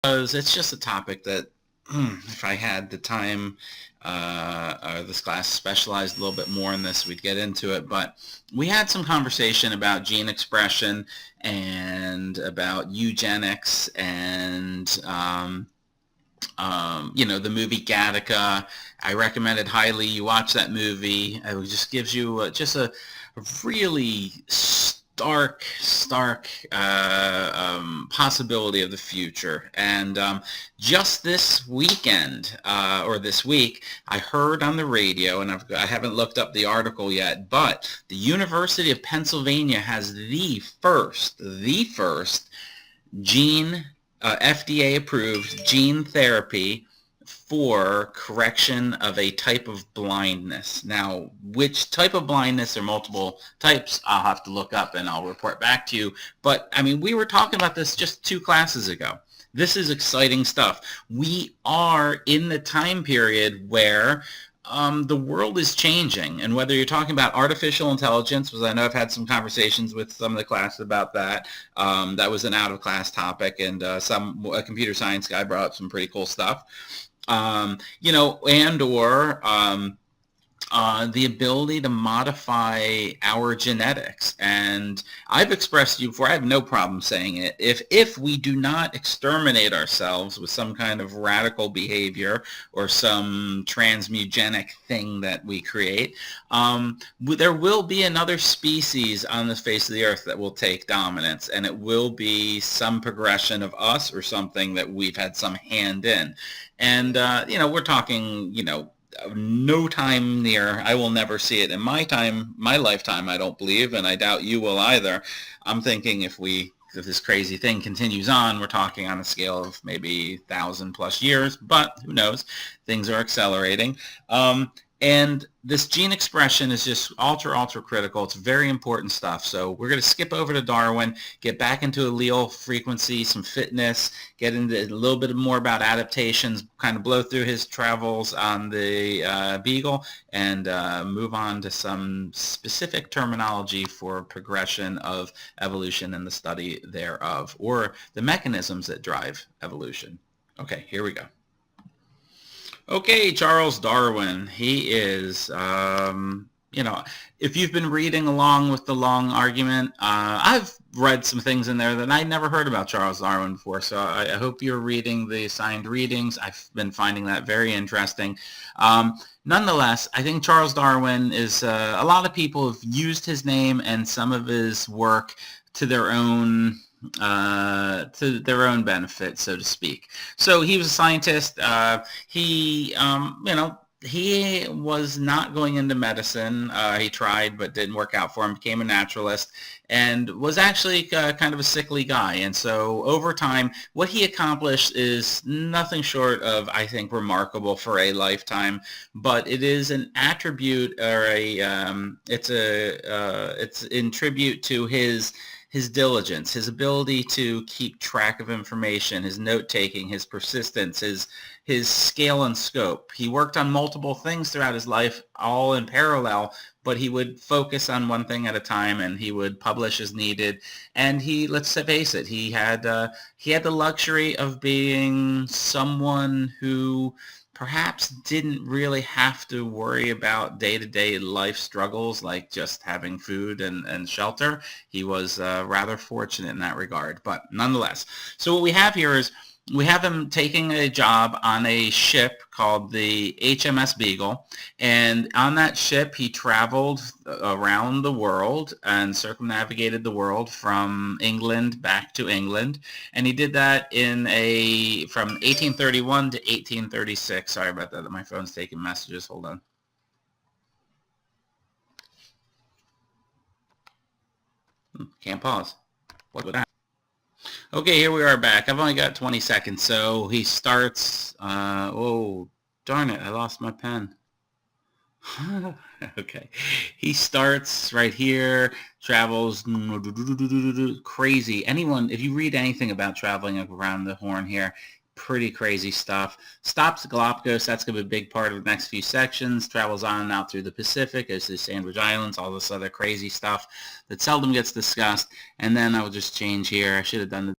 Because it's just a topic that, if I had the time, this class specialized a little bit more in this, we'd get into it. But we had some conversation about gene expression and about eugenics and, the movie Gattaca. I recommend it highly. You watch that movie. It just gives you just a really stark possibility of the future. And just this weekend, or this week, I heard on the radio, and I haven't looked up the article yet, but the University of Pennsylvania has the first gene, FDA-approved gene therapy for correction of a type of blindness. Now, which type of blindness, or multiple types, I'll have to look up and I'll report back to you. But, I mean, we were talking about this just 2 classes ago. This is exciting stuff. We are in the time period where the world is changing, and whether you're talking about artificial intelligence, because I know I've had some conversations with some of the classes about that. That was an out-of-class topic, and a computer science guy brought up some pretty cool stuff. The ability to modify our genetics. And I've expressed to you before, I have no problem saying it, if we do not exterminate ourselves with some kind of radical behavior or some transmugenic thing that we create, there will be another species on the face of the earth that will take dominance, and it will be some progression of us or something that we've had some hand in. And, we're talking, no time near. I will never see it in my lifetime, I don't believe, and I doubt you will either. I'm thinking if this crazy thing continues on, we're talking on a scale of maybe 1,000 plus years, but who knows? Things are accelerating. And this gene expression is just ultra critical. It's very important stuff. So we're going to skip over to Darwin, get back into allele frequency, some fitness, get into a little bit more about adaptations, kind of blow through his travels on the Beagle, and move on to some specific terminology for progression of evolution and the study thereof, or the mechanisms that drive evolution. Okay, here we go. Okay, Charles Darwin. He is, if you've been reading along with the long argument, I've read some things in there that I never heard about Charles Darwin before, so I hope you're reading the assigned readings. I've been finding that very interesting. Nonetheless, I think Charles Darwin is, a lot of people have used his name and some of his work to their own benefit, so to speak. So he was a scientist. He was not going into medicine. He tried, but didn't work out for him. Became a naturalist and was actually kind of a sickly guy. And so over time, what he accomplished is nothing short of, I think, remarkable for a lifetime. But it is an attribute, or it's in tribute to his diligence, his ability to keep track of information, his note-taking, his persistence, his scale and scope. He worked on multiple things throughout his life, all in parallel, but he would focus on one thing at a time, and he would publish as needed. And let's face it, he had the luxury of being someone who perhaps didn't really have to worry about day-to-day life struggles like just having food and shelter. He was rather fortunate in that regard, but nonetheless. So what we have here is we have him taking a job on a ship called the HMS Beagle, and on that ship he traveled around the world and circumnavigated the world from England back to England, and he did that from 1831 to 1836. Sorry about that, my phone's taking messages. Hold on. Can't pause. What would that? Okay, here we are back. I've only got 20 seconds, so he starts, oh, darn it, I lost my pen. Okay, he starts right here, travels crazy. If you read anything about traveling around the Horn here, pretty crazy stuff. Stops at Galapagos. That's going to be a big part of the next few sections. Travels on and out through the Pacific, goes to the Sandwich Islands, all this other crazy stuff that seldom gets discussed. And then I will just change here. I should have done the